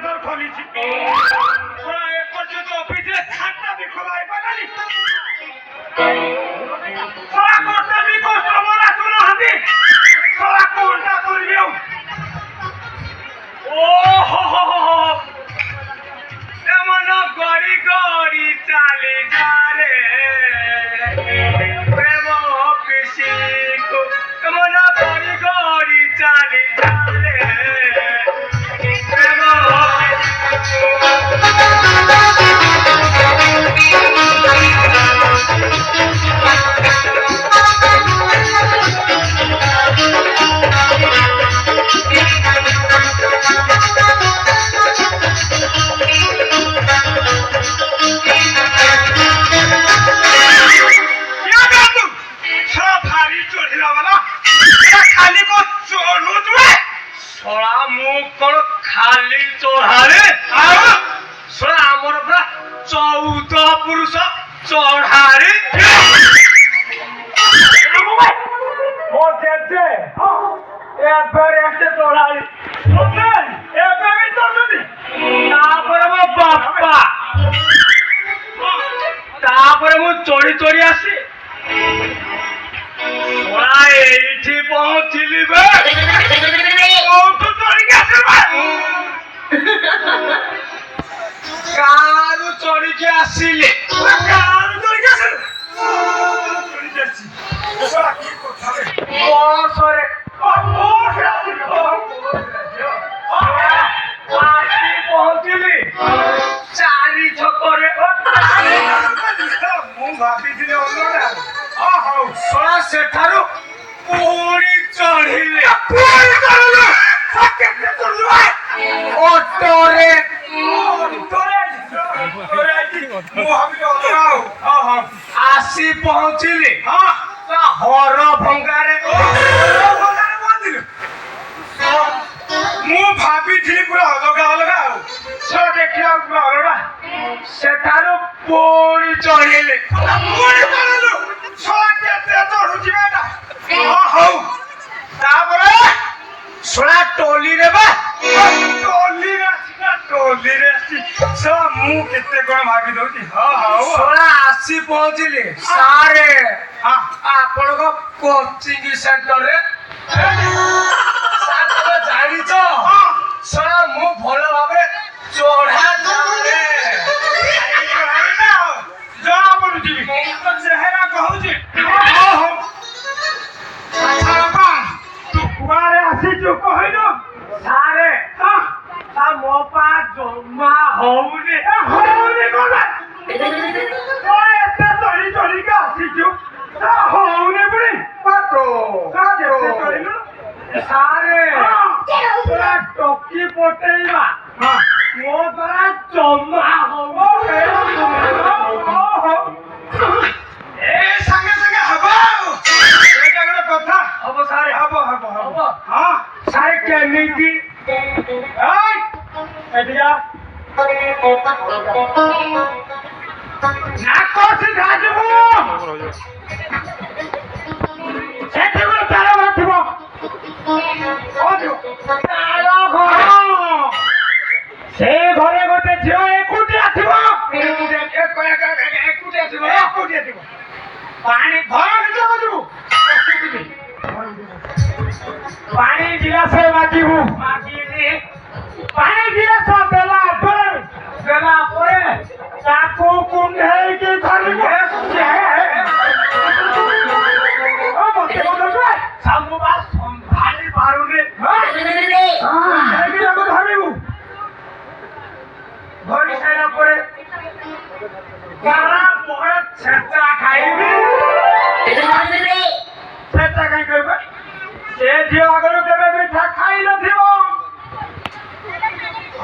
তোর খলিছি ওরা এ পর্যন্ত অফিসে খাতা বি খোলাই পারি সারা কোনটা বি কাস্টমার আসলো হাতে সারা কোনটা করবিও ও হো হো হো এমন গড়ি গড়ি চালে যারে প্রেম অফিসে কো এমন গড়ি গড়ি চালে যারে প্রেম चोरी चोरी आसी एठी पहुंचली बे ओ तो चोरी के आसी कारू चोरी के आसीले कारू चोरी के आसी चोरी के आसी सोरा की कोठा रे बस रे बस आसी आसी पहुंचली चारी छकरे भाभी सोना सेठारू पूरी चढ़िले ऑटोरे आसी पहुंचली हर भंगारे मु भाभी पूरा अलगा अलगा सो देखिया पूरा अलगा सेठारू पूरी चढ़िले पूरी चढ़िलु सोते ते चढ़ुची बेटा हौ तापरे सोना टोली रे बा टोली रे सो मु केते कोन भागी दउची हौ सोना आसी पहुंचली सारे आपण को कोचिंग सेंटर रे सारे जानी तो सोना मु भलो भाबे चढ़ा जाले जଣା पडुची तो चेहरा कहूची ओहो अच्छा बा तू कुआरे आसी जो कहिलो सारे ता मोपा जमा होउनी कोना ओए एते चोरी चोरी का आसी जो ता होउनी पुनी पातो का जेते कहिलो सारे तोरा टोकी पटेइबा मो तोरा जमा होबो से घरे गोटे झियो एकुटिया थिबो पानी घर भितर जु पानी गिलास मागिबु पानी गिलास देला परे ताकू कुंढेई के धरिबु ओ मते बोलबे सामु बा संभाली पारुने एगी हम धरिबु धरि साइला परे गारा मोहे छेचा खाइबी छेचा काई करबे से झियो आगरु केबे मिठा खाइ नथिबो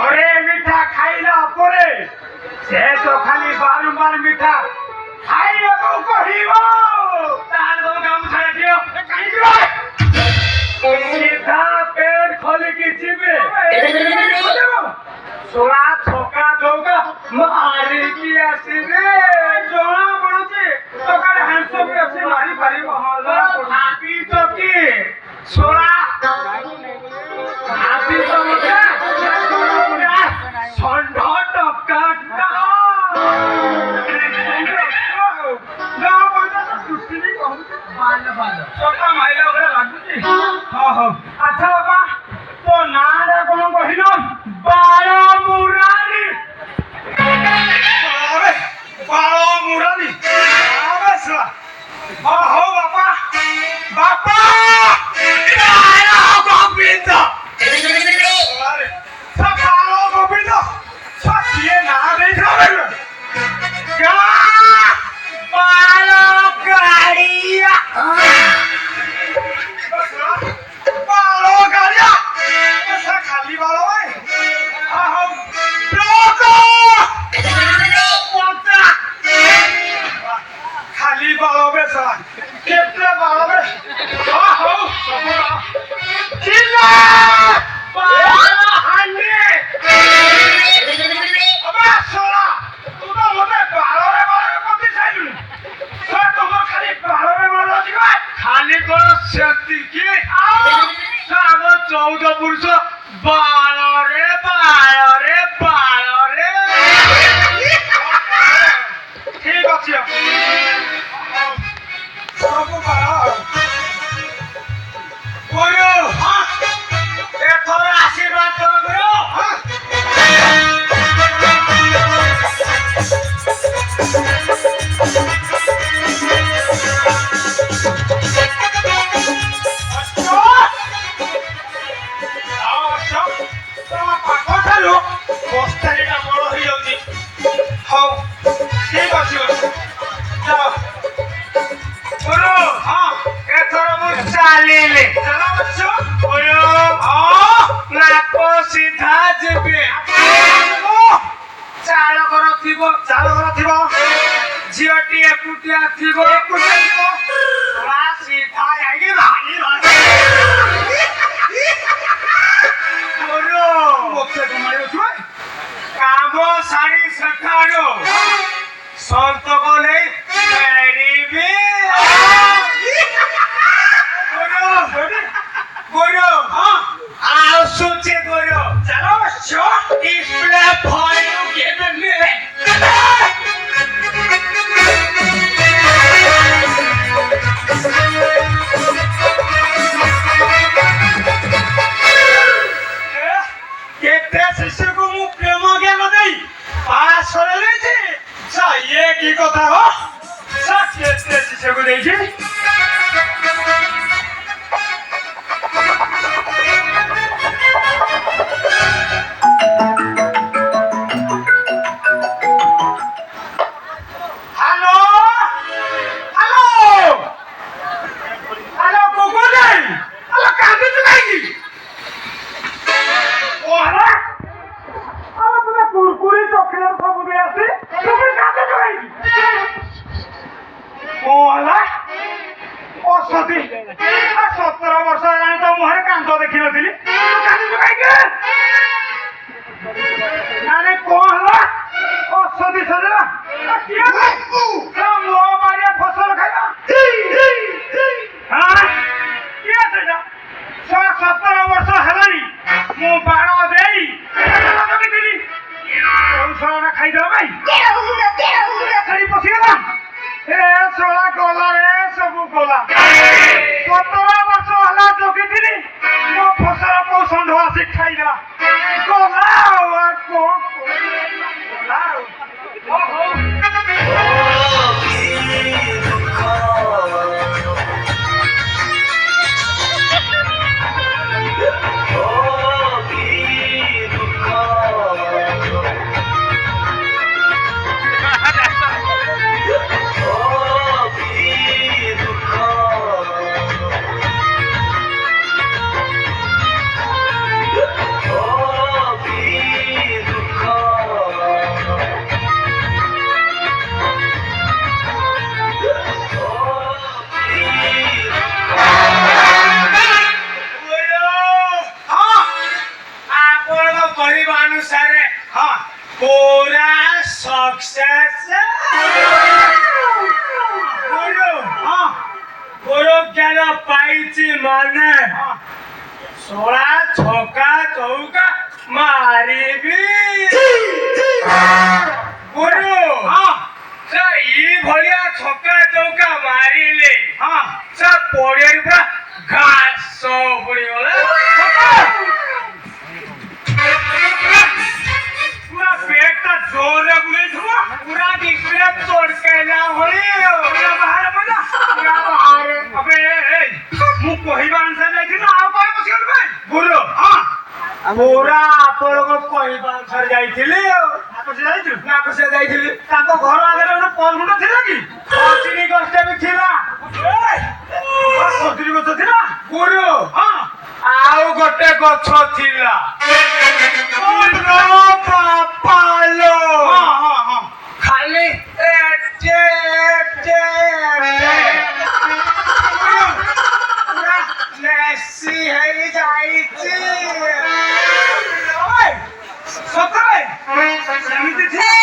अरे मिठा खाइला परे से तो खाली बारंबार मिठा खाइएको कहिबो तार दम काम छाड़ दियो काई दियो सीधा पेट खोल के जीवे सोरा छोका जोगा मारी की आसीरे जोड़ा पड़ुची तो काले हैंडसम के अच्छे मारी पारी बहाला हाथी चौकी सोरा हाथी चौकी बाळा मुरारी अरे बाळा मुरारी आवाजला हो बापा बापा बाळा गोविंद अरे बाळा गोविंद ये ना नहीं खावे क्या बाळा गाड़िया बाळा गाड़िया ऐसा खाली बाळा खाली बाळा बेसा केपले बाळा बे हो चिल्ला बाळा हांडे अबे सोला तू तो मोठे बाळा रे कोणती साईड सर तुम्हाला खाली बाळा रे बोलायची काय खाली कोण शक्ती की साम 14 पुरुष बाळा रे बाळा रे बाळा रे ঠিক আছে ସବୁ ବାଳ ଗୁରୁ ଏଥର ଆଶୀର୍ବାଦ କର ଗୁରୁ ପାଖଠାରୁ ବସ୍ତାନିଟା ବଡ଼ ହେଇଯାଉଛି ହଉ ଠିକ ଅଛି ଯାଅ ଗୁରୁ ହଁ ଏଥର ମୁଁ ଚାଲିଲି ଗୁରୁ ନାକ ସିଧା ଯିବି ଚାଳଘର ଥିବ ଝିଅଟି ଏକୁଟିଆ ଥିବ ସିଧା ଯାଇକି ଗୁରୁ ମୋତେ କମାଇଛୁ କାମ ସାରି ସେଠାରୁ ସନ୍ତକ ନେଇ ଫେରିବି ଗୁରୁ ଆସୁଛି ଗୁରୁ ଡିସପ୍ଲେ ଫୋନ କେବେ କେତେ ଶିଶୁକୁ ମୁଁ ପ୍ରେମ ଜ୍ଞାନ ଦେଇ ପାସ୍ କରାଯାଇଛି ଇଏ କି କଥା ହୋ କେତେ ଶିଶୁକୁ ଦେଇଛି ମାନେ सोला छका चौका मारिबी गुरु से ई भलिया छका चौका मारिले से पड़िया पूरा घास पड़ी गला ପୁରା ଆପଣଙ୍କ କହିବା ଅନୁସାରେ ଯାଇଥିଲି ଆଉ ନାକସିଆ ଯାଇଥିଲି ତାଙ୍କ ଘର ଆଗରେ ଗୋଟେ ପଲଗୁଣ୍ଡ ଥିଲା କି କଚୁରୀ ଗଛଟା ବି ଥିଲା କଚୁରୀ ଗଛ ଥିଲା ଗୁରୁ ହଁ ଆଉ ଗୋଟେ ଗଛ ଥିଲା ବାପାଲୋ ଖାଲି ନେସି ହେଇ ଯାଇଛି ସତରେ ସେମିତି ଥିଲା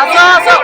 Aso.